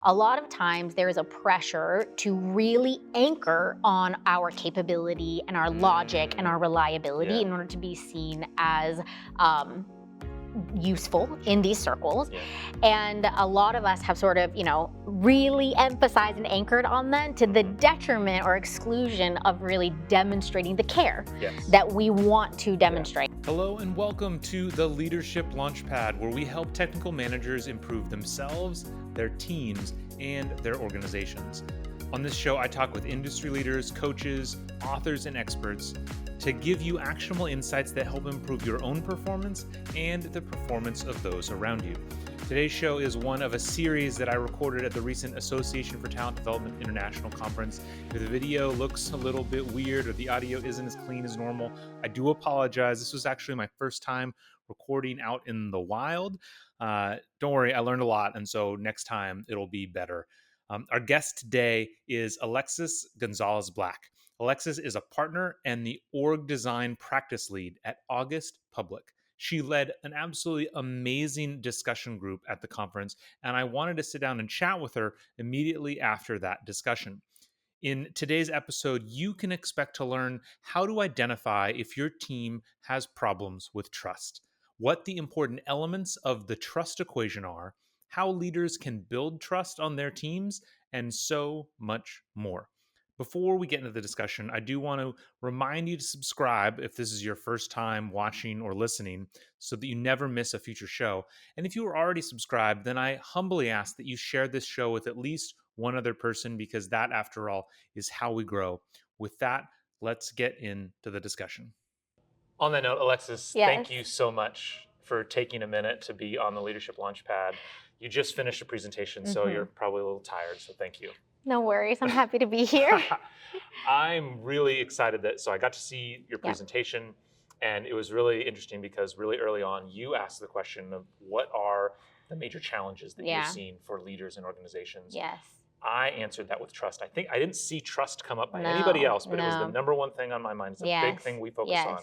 A lot of times there is a pressure to really anchor on our capability and our logic and our reliability Yeah. in order to be seen as um, useful in these circles. Yeah. And a lot of us have sort of, really emphasized and anchored on them to the detriment or exclusion of really demonstrating the care Yes. that we want to demonstrate. Hello and welcome to the Leadership Launchpad, where we help technical managers improve themselves, their teams, and their organizations. On this show, I talk with industry leaders, coaches, authors, and experts to give you actionable insights that help improve your own performance and the performance of those around you. Today's show is one of a series that I recorded at the recent Association for Talent Development International Conference. If the video looks a little bit weird or the audio isn't as clean as normal, I do apologize. This was actually my first time recording out in the wild. Don't worry, I learned a lot, and so next time it'll be better. Our guest today is Alexis Gonzales-Black. Alexis is a partner and the org design practice lead at August Public. She led an absolutely amazing discussion group at the conference, and I wanted to sit down and chat with her immediately after that discussion. In today's episode, you can expect to learn how to identify if your team has problems with trust, what the important elements of the trust equation are, how leaders can build trust on their teams, and so much more. Before we get into the discussion, I do want to remind you to subscribe if this is your first time watching or listening so that you never miss a future show. And if you are already subscribed, then I humbly ask that you share this show with at least one other person, because that, after all, is how we grow. With that, let's get into the discussion. On that note, Alexis, thank you so much for taking a minute to be on the Leadership Launchpad. You just finished a presentation, so you're probably a little tired, so thank you. No worries, I'm happy to be here. I'm really excited so I got to see your presentation, and it was really interesting because really early on, you asked the question of what are the major challenges that you're seeing for leaders and organizations. Yes. I answered that with trust. I think I didn't see trust come up by anybody else, but it was the number one thing on my mind. It's a big thing we focus on.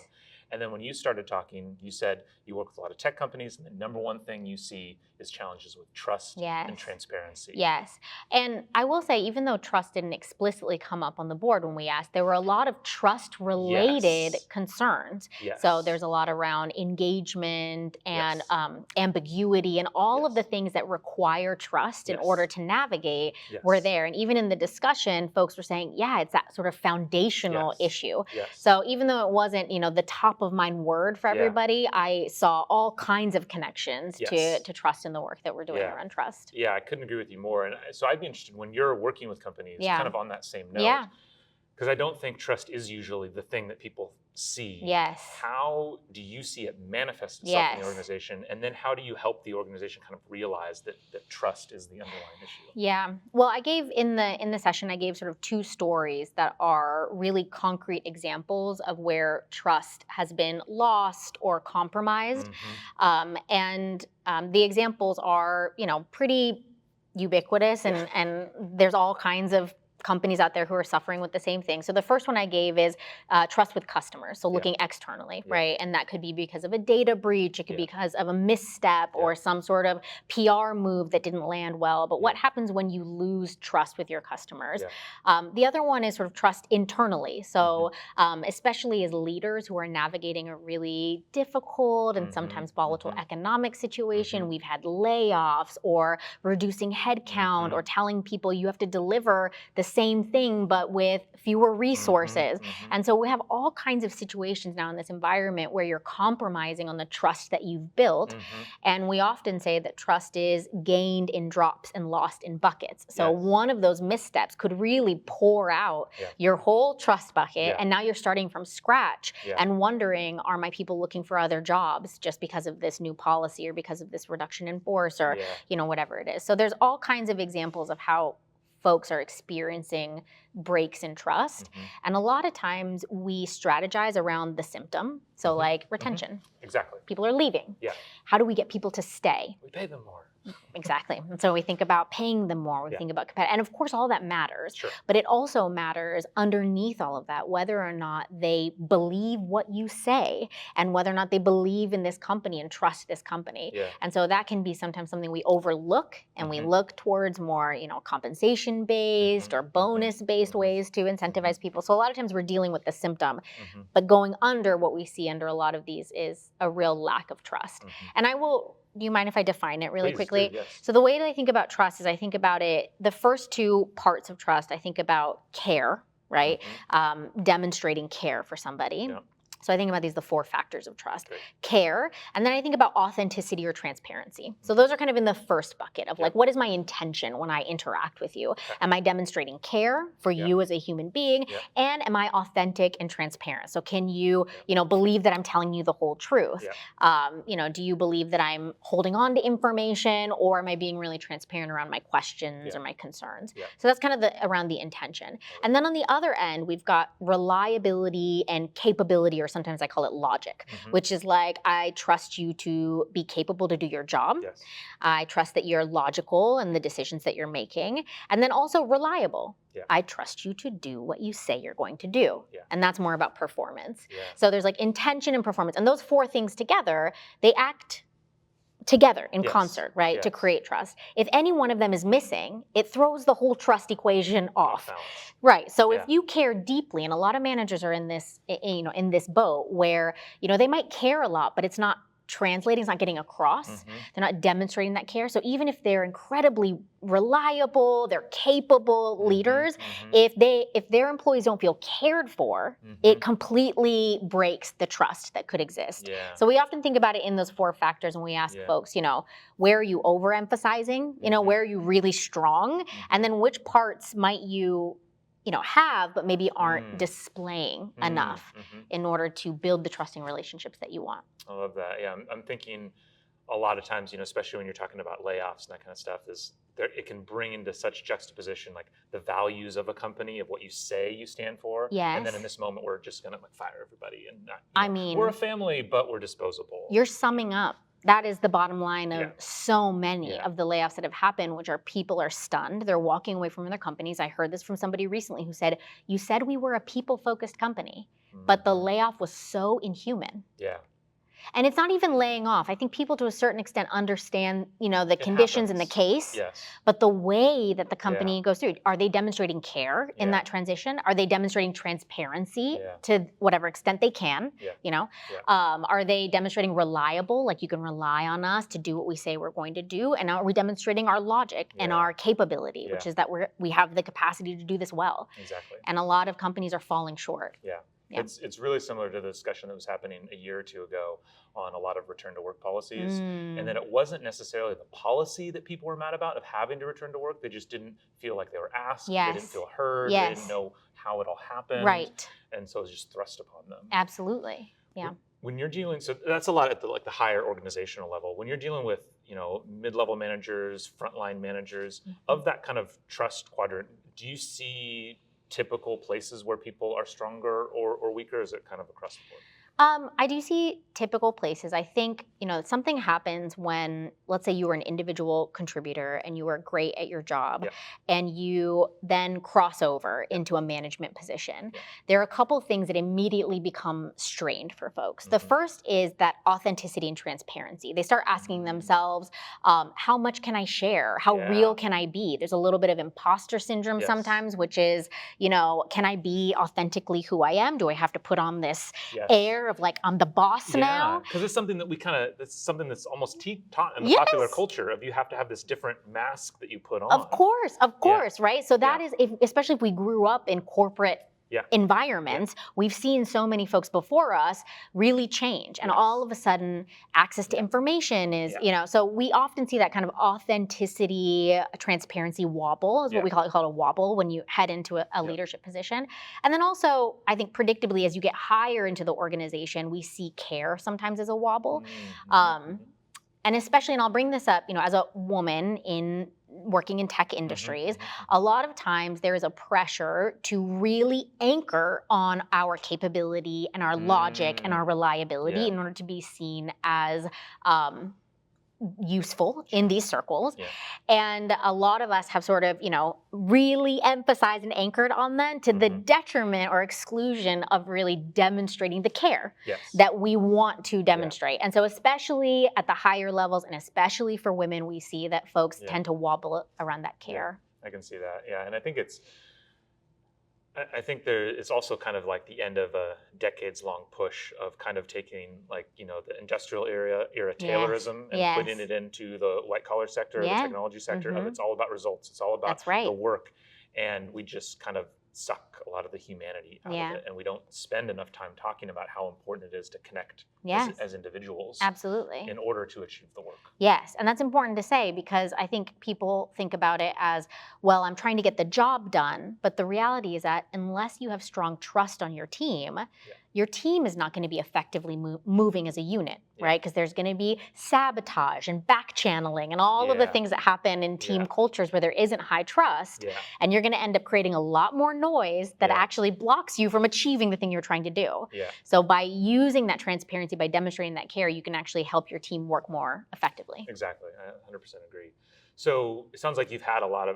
And then when you started talking, you said you work with a lot of tech companies, and the number one thing you see is challenges with trust and transparency. Yes. And I will say, even though trust didn't explicitly come up on the board when we asked, there were a lot of trust-related concerns. Yes. So there's a lot around engagement and ambiguity and all of the things that require trust in order to navigate were there. And even in the discussion, folks were saying, it's that sort of foundational issue. So even though it wasn't, the top of mind word for everybody, I saw all kinds of connections to trust in the work that we're doing around trust. Yeah, I couldn't agree with you more. And so I'd be interested when you're working with companies, kind of on that same note, because I don't think trust is usually the thing that people see. Yes. How do you see it manifest itself in the organization? And then how do you help the organization kind of realize that trust is the underlying issue? Yeah. Well, I gave in the session, I gave sort of two stories that are really concrete examples of where trust has been lost or compromised. The examples are, pretty ubiquitous, and there's all kinds of companies out there who are suffering with the same thing. So the first one I gave is trust with customers. So looking externally, right? And that could be because of a data breach. It could be because of a misstep or some sort of PR move that didn't land well. But what happens when you lose trust with your customers? The other one is sort of trust internally. So especially as leaders who are navigating a really difficult and sometimes volatile economic situation, we've had layoffs or reducing headcount or telling people you have to deliver the same thing but with fewer resources. And so we have all kinds of situations now in this environment where you're compromising on the trust that you've built. And we often say that trust is gained in drops and lost in buckets. So one of those missteps could really pour out your whole trust bucket, and now you're starting from scratch and wondering, are my people looking for other jobs just because of this new policy or because of this reduction in force or whatever it is. So there's all kinds of examples of how folks are experiencing breaks in trust. And a lot of times we strategize around the symptom. So like retention. Exactly. People are leaving. Yeah. How do we get people to stay? We pay them more. Exactly. And so we think about paying them more, we Yeah. think about competitive, and of course all that matters, Sure. but it also matters underneath all of that, whether or not they believe what you say and whether or not they believe in this company and trust this company. Yeah. And so that can be sometimes something we overlook and we look towards more, compensation based or bonus based ways to incentivize people. So a lot of times we're dealing with the symptom, but going under what we see under a lot of these is a real lack of trust. And do you mind if I define it really Please quickly? do, yes. So the way that I think about trust is I think about it, the first two parts of trust, I think about care, right? Demonstrating care for somebody. Yeah. So I think about these, the 4 factors of trust. Great. Care, and then I think about authenticity or transparency. So those are kind of in the first bucket of like, what is my intention when I interact with you? Am I demonstrating care for you as a human being? And am I authentic and transparent? So can you, believe that I'm telling you the whole truth? Do you believe that I'm holding on to information, or am I being really transparent around my questions or my concerns? So that's kind of around the intention. And then on the other end, we've got reliability and capability, or sometimes I call it logic, which is like, I trust you to be capable to do your job. Yes. I trust that you're logical in the decisions that you're making. And then also reliable. I trust you to do what you say you're going to do. And that's more about performance. So there's like intention and performance. And those 4 things together, they act together in concert, right, to create trust. If any one of them is missing, it throws the whole trust equation off. Right. So if you care deeply, and a lot of managers are in this, in this boat where, they might care a lot, but it's not translating, it's not getting across. They're not demonstrating that care. So even if they're incredibly reliable, they're capable leaders, if their employees don't feel cared for, it completely breaks the trust that could exist. So we often think about it in those 4 factors, and we ask folks, where are you overemphasizing? Where are you really strong? And then which parts might you have, but maybe aren't displaying enough in order to build the trusting relationships that you want. I love that. Yeah, I'm thinking a lot of times, especially when you're talking about layoffs and that kind of stuff, it can bring into such juxtaposition, like the values of a company, of what you say you stand for. Yes. And then in this moment, we're just going to fire everybody. And not, I mean, we're a family, but we're disposable. You're summing up. That is the bottom line of so many of the layoffs that have happened, which are people are stunned. They're walking away from their companies. I heard this from somebody recently who said, you said we were a people-focused company, but the layoff was so inhuman. Yeah. And it's not even laying off. I think people to a certain extent understand, the conditions in the case, but the way that the company goes through, are they demonstrating care in that transition? Are they demonstrating transparency to whatever extent they can? Are they demonstrating reliable, like you can rely on us to do what we say we're going to do? And are we demonstrating our logic and our capability, which is that we have the capacity to do this well? Exactly. And a lot of companies are falling short. Yeah. It's really similar to the discussion that was happening a year or 2 ago on a lot of return to work policies. And then it wasn't necessarily the policy that people were mad about of having to return to work. They just didn't feel like they were asked. They didn't feel heard. They didn't know how it all happened. Right. And so it was just thrust upon them. Absolutely. Yeah. When you're dealing, so that's a lot at the higher organizational level. When you're dealing with, mid-level managers, frontline managers, of that kind of trust quadrant, do you see typical places where people are stronger or weaker? Is it kind of across the board? I do see typical places. I think, something happens when, let's say you were an individual contributor and you were great at your job and you then cross over into a management position. There are a couple things that immediately become strained for folks. The first is that authenticity and transparency. They start asking themselves, how much can I share? How real can I be? There's a little bit of imposter syndrome sometimes, which is, can I be authentically who I am? Do I have to put on this air of like, I'm the boss now? Because it's something that that's something that's almost taught in the popular culture of you have to have this different mask that you put on. Of course, right? So that is, especially if we grew up in corporate environments, we've seen so many folks before us really change. And all of a sudden, access to information is, so we often see that kind of authenticity, transparency wobble is what we call it a wobble when you head into a leadership position. And then also, I think predictably, as you get higher into the organization, we see care sometimes as a wobble. And especially, and I'll bring this up, as a woman working in tech industries, a lot of times there is a pressure to really anchor on our capability and our logic and our reliability in order to be seen as useful in these circles. Yeah. And a lot of us have sort of, really emphasized and anchored on them to the detriment or exclusion of really demonstrating the care Yes. that we want to demonstrate. And so especially at the higher levels and especially for women, we see that folks tend to wobble around that care. I can see that. Yeah. And I think it's also kind of like the end of a decades-long push of kind of taking like, the industrial era Taylorism and putting it into the white-collar sector or the technology sector of it's all about results. It's all about the work. And we just kind of suck a lot of the humanity out of it. And we don't spend enough time talking about how important it is to connect as individuals. Absolutely. In order to achieve the work. Yes, and that's important to say because I think people think about it as, well, I'm trying to get the job done, but the reality is that unless you have strong trust on your team is not going to be effectively moving as a unit, right? Because there's going to be sabotage and back channeling and all of the things that happen in team cultures where there isn't high trust, and you're going to end up creating a lot more noise that actually blocks you from achieving the thing you're trying to do. So by using that transparency, by demonstrating that care, you can actually help your team work more effectively. Exactly, I 100% agree. So it sounds like you've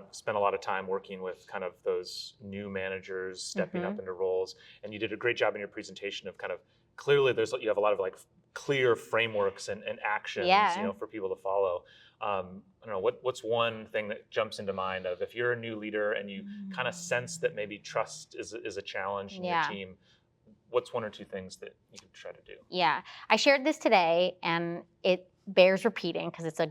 spent a lot of time working with kind of those new managers stepping up into roles, and you did a great job in your presentation of kind of clearly you have a lot of like clear frameworks and actions, for people to follow. I don't know, what's one thing that jumps into mind of if you're a new leader and you kind of sense that maybe trust is a challenge in your team, what's one or two things that you can try to do? Yeah, I shared this today and it bears repeating because it's a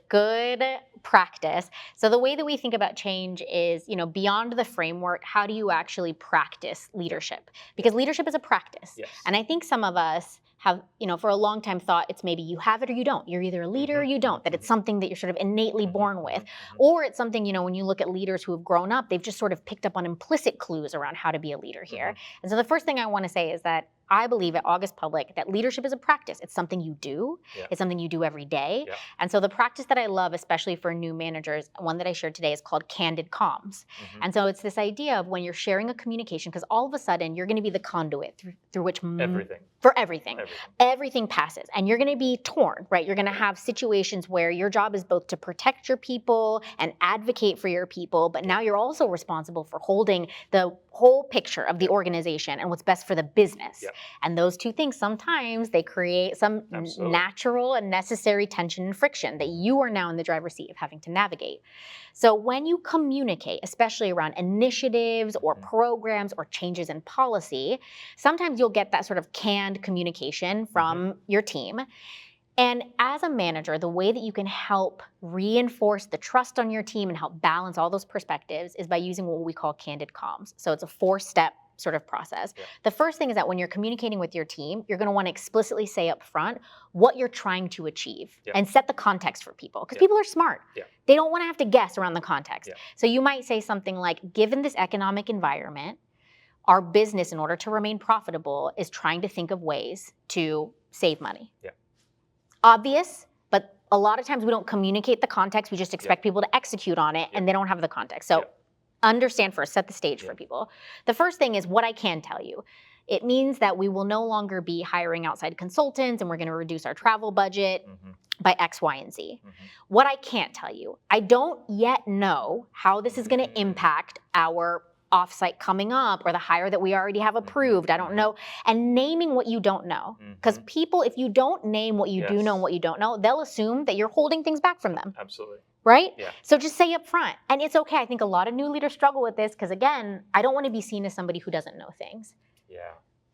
good practice. So the way that we think about change is, beyond the framework, how do you actually practice leadership? Because leadership is a practice. And I think some of us have, for a long time thought it's maybe you have it or you don't. You're either a leader or you don't, that it's something that you're sort of innately born with. Or it's something, when you look at leaders who have grown up, they've just sort of picked up on implicit clues around how to be a leader here. And so the first thing I want to say is that I believe at August Public that leadership is a practice. It's something you do. It's something you do every day. And so the practice that I love, especially for new managers, one that I shared today is called candid comms. And so it's this idea of when you're sharing a communication, because all of a sudden you're going to be the conduit through which everything passes. And you're going to be torn, right? You're going to have situations where your job is both to protect your people and advocate for your people, but now you're also responsible for holding the whole picture of the organization and what's best for the business. And those two things, sometimes they create some natural and necessary tension and friction that you are now in the driver's seat of having to navigate. So when you communicate, especially around initiatives or programs or changes in policy, sometimes you'll get that sort of canned communication from your team. And as a manager, the way that you can help reinforce the trust on your team and help balance all those perspectives is by using what we call candid comms. So it's a 4-step sort of process. The first thing is that when you're communicating with your team, you're going to want to explicitly say up front what you're trying to achieve and set the context for people, because people are smart. They don't want to have to guess around the context. So you might say something like, given this economic environment, our business, in order to remain profitable, is trying to think of ways to save money. Obvious, but a lot of times we don't communicate the context. We just expect people to execute on it and they don't have the context. So understand first, set the stage for people. The first thing is what I can tell you. It means that we will no longer be hiring outside consultants and we're going to reduce our travel budget by X, Y, and Z. What I can't tell you, I don't yet know how this is going to impact our offsite coming up or the hire that we already have approved. I don't know. And naming what you don't know. Because people, if you don't name what you do know and what you don't know, they'll assume that you're holding things back from them. Absolutely. Right? So just say up front. And it's okay. I think a lot of new leaders struggle with this because, again, I don't want to be seen as somebody who doesn't know things.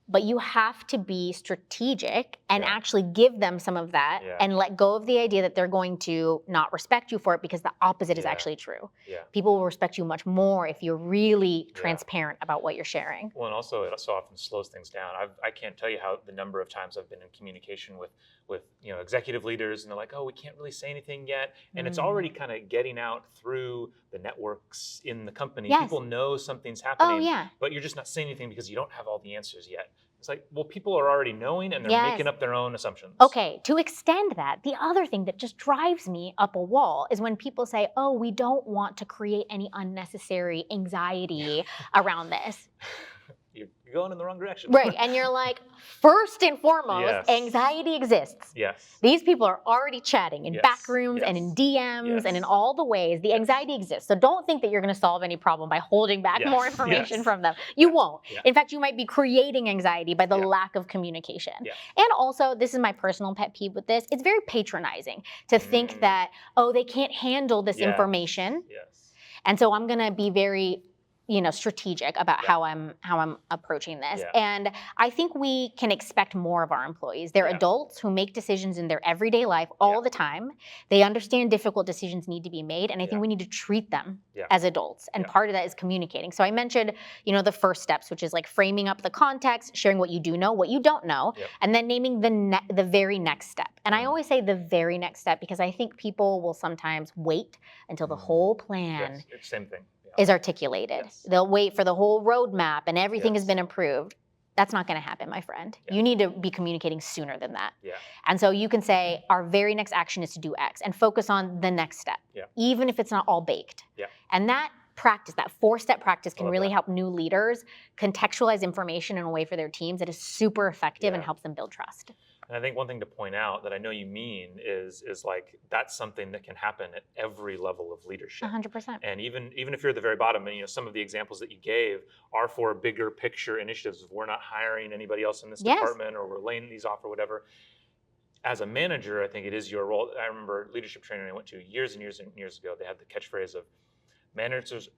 But you have to be strategic and actually give them some of that and let go of the idea that they're going to not respect you for it, because the opposite is actually true. People will respect you much more if you're really transparent about what you're sharing. Well, and also it so often slows things down. I can't tell you how the number of times I've been in communication with executive leaders, and they're like, oh, we can't really say anything yet. And it's already kind of getting out through the networks in the company. People know something's happening, but you're just not saying anything because you don't have all the answers yet. It's like, well, people are already knowing and they're making up their own assumptions. Okay, to extend that, the other thing that just drives me up a wall is when people say, oh, we don't want to create any unnecessary anxiety around this. you're going in the wrong direction. Right, and you're like, first and foremost, Yes. anxiety exists. Yes. These people are already chatting in Yes. back rooms and Yes. in DMs Yes. and in all the ways. The Yes. anxiety exists. So don't think that you're going to solve any problem by holding back Yes. more information Yes. from them. You won't. Yeah. In fact, you might be creating anxiety by the Yeah. lack of communication. Yeah. And also, this is my personal pet peeve with this, it's very patronizing to think that, oh, they can't handle this Yeah. information. Yes. And so I'm going to be very, strategic about Yeah. how I'm approaching this. Yeah. And I think we can expect more of our employees. They're Yeah. adults who make decisions in their everyday life all Yeah. the time. They understand difficult decisions need to be made, and I Yeah. think we need to treat them Yeah. as adults. And Yeah. part of that is communicating. So I mentioned, the first steps, which is like framing up the context, sharing what you do know, what you don't know, Yep. and then naming the very next step. And I always say the very next step because I think people will sometimes wait until the whole plan Yes. It's same thing. Yeah. is articulated. Yes. They'll wait for the whole roadmap and everything has Yes. been approved. That's not going to happen, my friend. Yeah. You need to be communicating sooner than that. Yeah. And so you can say, our very next action is to do X and focus on the next step, Yeah. even if it's not all baked. Yeah. And that practice, that 4-step practice can love really that. help new leaders contextualize information in a way for their teams that is super effective and Yeah. helps them build trust. And I think one thing to point out that I know you mean is like that's something that can happen at every level of leadership. 100%. And even if you're at the very bottom, and some of the examples that you gave are for bigger picture initiatives. If we're not hiring anybody else in this Yes. department, or we're laying these off or whatever. As a manager, I think it is your role. I remember leadership training I went to years and years and years ago. They had the catchphrase of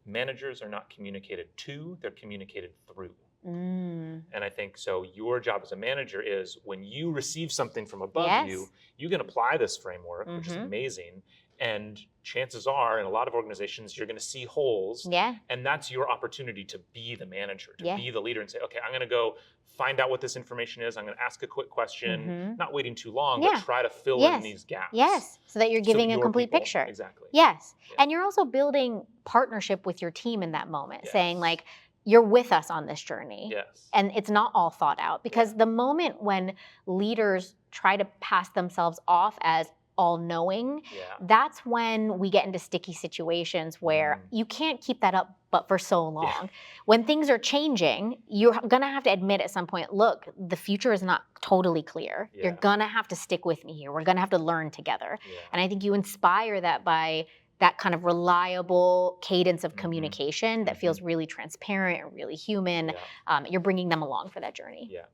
managers are not communicated to, they're communicated through. And I think so your job as a manager is when you receive something from above Yes. you can apply this framework, which is Mhm. amazing. And chances are in a lot of organizations, you're going to see holes. Yeah. And that's your opportunity to be the manager, to Yeah. be the leader and say, okay, I'm going to go find out what this information is. I'm going to ask a quick question, Mhm. not waiting too long, Yeah. but try to fill Yes. in these gaps. Yes. So that you're So that giving a your complete people- picture. Exactly. Yes. Yeah. And you're also building partnership with your team in that moment, saying Yes. like, you're with us on this journey. Yes. And it's not all thought out because the moment when leaders try to pass themselves off as all knowing, Yeah. that's when we get into sticky situations where you can't keep that up but for so long. When things are changing, you're going to have to admit at some point, look, the future is not totally clear. You're Yeah. going to have to stick with me here. We're going to have to learn together. Yeah. And I think you inspire that by that kind of reliable cadence of Mhm. communication that feels really transparent and really human. Yeah. You're bringing them along for that journey. Yeah.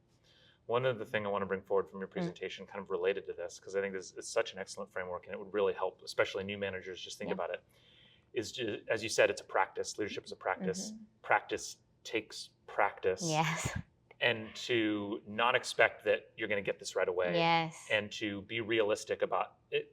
One other thing I want to bring forward from your presentation, kind of related to this, because I think this is such an excellent framework and it would really help, especially new managers, just think about it, is just, as you said, it's a practice. Leadership is a practice. Practice takes practice. Yes. And to not expect that you're going to get this right away. Yes. And to be realistic about it.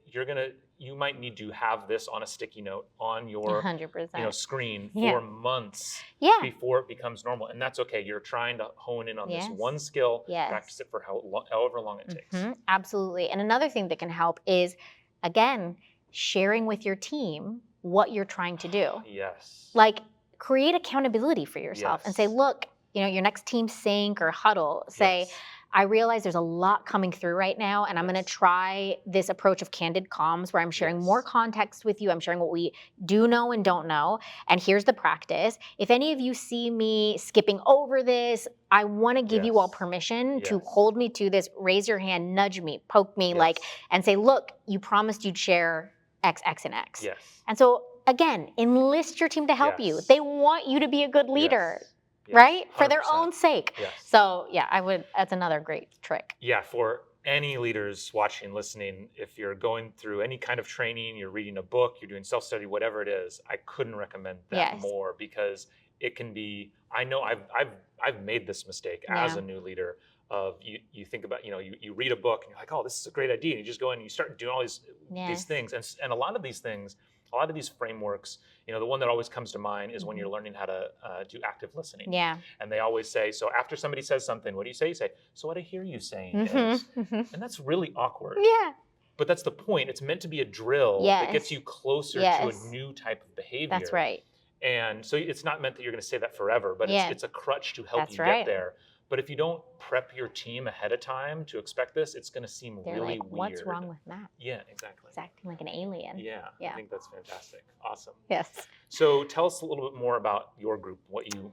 You might need to have this on a sticky note on your 100%. screen for Yeah. months Yeah. before it becomes normal. And that's okay. You're trying to hone in on Yes. this one skill, Yes. practice it for however long it takes. Absolutely. And another thing that can help is, again, sharing with your team what you're trying to do. Yes. Like, create accountability for yourself and say, Yes. look, your next team sync or huddle, say, Yes. I realize there's a lot coming through right now, and I'm going to Yes. try this approach of candid comms where I'm sharing Yes. more context with you. I'm sharing what we do know and don't know. And here's the practice. If any of you see me skipping over this, I want to give you all Yes. permission to Yes. hold me to this, raise your hand, nudge me, poke me, Yes. and say, look, you promised you'd share X, X, and X. Yes. And so, again, enlist your team to help you. Yes. They want you to be a good leader. Yes. Yes. Right? For their 100%. own sake. Yes. So yeah, that's another great trick. Yeah, for any leaders watching, listening, if you're going through any kind of training, you're reading a book, you're doing self-study, whatever it is, I couldn't recommend that Yes. more because it can be, I know I've made this mistake as Yeah. a new leader of you think about, you read a book and you're like, oh, this is a great idea. And you just go in and you start doing all these Yes. things. And a lot of these things, a lot of these frameworks, the one that always comes to mind is when you're learning how to do active listening. Yeah. And they always say, so after somebody says something, what do you say? You say, so what I hear you saying is, and that's really awkward. Yeah. But that's the point. It's meant to be a drill that gets Yes. you closer to Yes. a new type of behavior. That's right. And so it's not meant that you're going to say that forever, but Yeah. it's a crutch to help That's you right. get there. But if you don't prep your team ahead of time to expect this, it's going to seem They're really like, weird. what's wrong with Matt? Yeah, exactly. He's acting like an alien. Yeah, Yeah. I think that's fantastic. Awesome. Yes. So tell us a little bit more about your group, what you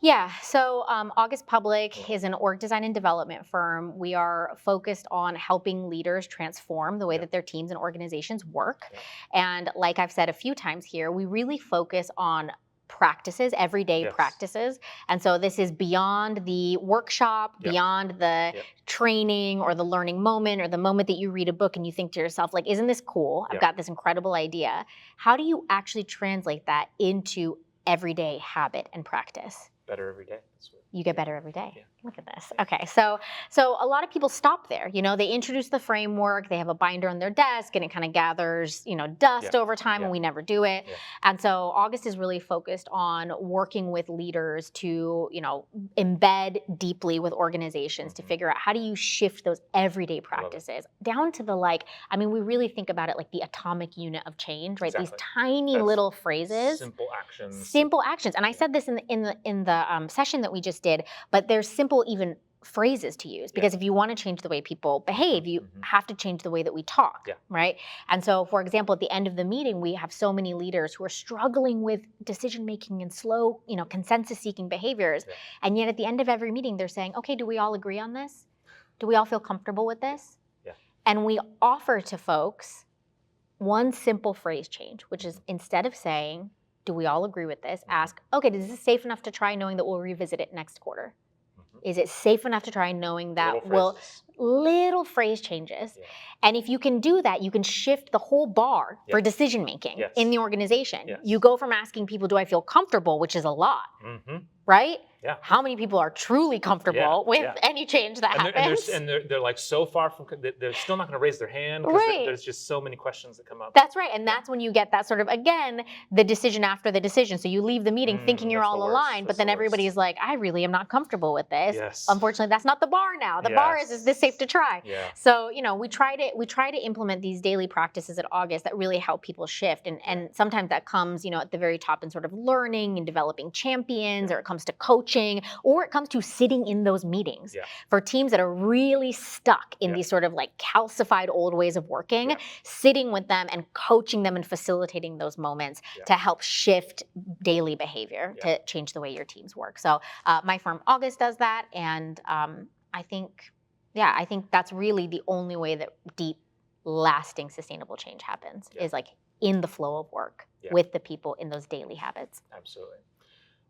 Yeah, so August Public is an org design and development firm. We are focused on helping leaders transform the way that their teams and organizations work. And like I've said a few times here, we really focus on practices, everyday practices. And so this is beyond the workshop, beyond the training or the learning moment or the moment that you read a book and you think to yourself, like, isn't this cool? I've got this incredible idea. How do you actually translate that into everyday habit and practice? Better every day. You get better every day. Look at this. Okay, so a lot of people stop there. You know, they introduce the framework, they have a binder on their desk, and it kind of gathers, dust over time, and we never do it. And so August is really focused on working with leaders to, embed deeply with organizations to figure out how do you shift those everyday practices down to the we really think about it like the atomic unit of change, right? These tiny little phrases, simple actions. Simple actions. And I said this in the session that we just did, but there's simple even phrases to use, because if you want to change the way people behave, you have to change the way that we talk, right? And so, for example, at the end of the meeting, we have so many leaders who are struggling with decision making and slow, consensus seeking behaviors. And yet at the end of every meeting, they're saying, okay, do we all agree on this? Do we all feel comfortable with this? And we offer to folks one simple phrase change, which is, instead of saying, do we all agree with this? Ask, okay, is this safe enough to try, knowing that we'll revisit it next quarter? Is it safe enough to try, knowing that little phrase changes? And if you can do that, you can shift the whole bar for decision making in the organization. You go from asking people, do I feel comfortable, which is a lot, right? How many people are truly comfortable with any change that happens? And they're like so far from, they're still not going to raise their hand because there's just so many questions that come up. That's right. And that's when you get that sort of, again, the decision after the decision. So you leave the meeting thinking you're all aligned, but then everybody's like, I really am not comfortable with this. Unfortunately, that's not the bar now. The bar is this safe to try? So, we try to implement these daily practices at August that really help people shift. And sometimes that comes, at the very top in sort of learning and developing champions, or it comes to coaching, or it comes to sitting in those meetings. For teams that are really stuck in these sort of like calcified old ways of working, sitting with them and coaching them and facilitating those moments to help shift daily behavior to change the way your teams work. So my firm August does that, and I think that's really the only way that deep, lasting, sustainable change happens is like in the flow of work with the people in those daily habits. Absolutely.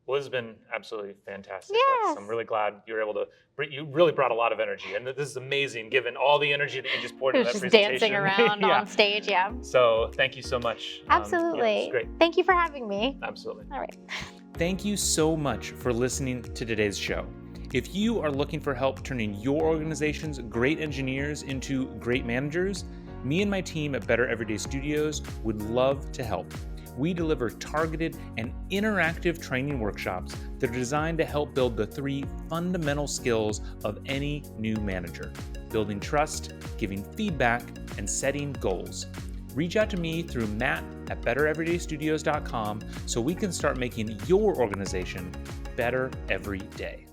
Well, this has been absolutely fantastic. Alexis. I'm really glad you were able to. You really brought a lot of energy, and this is amazing, given all the energy that you just poured into that presentation. Just dancing around on stage, So thank you so much. Absolutely. It's great. Thank you for having me. Absolutely. All right. Thank you so much for listening to today's show. If you are looking for help turning your organization's great engineers into great managers, me and my team at Better Everyday Studios would love to help. We deliver targeted and interactive training workshops that are designed to help build the 3 fundamental skills of any new manager: building trust, giving feedback, and setting goals. Reach out to me through matt@bettereverydaystudios.com so we can start making your organization better every day.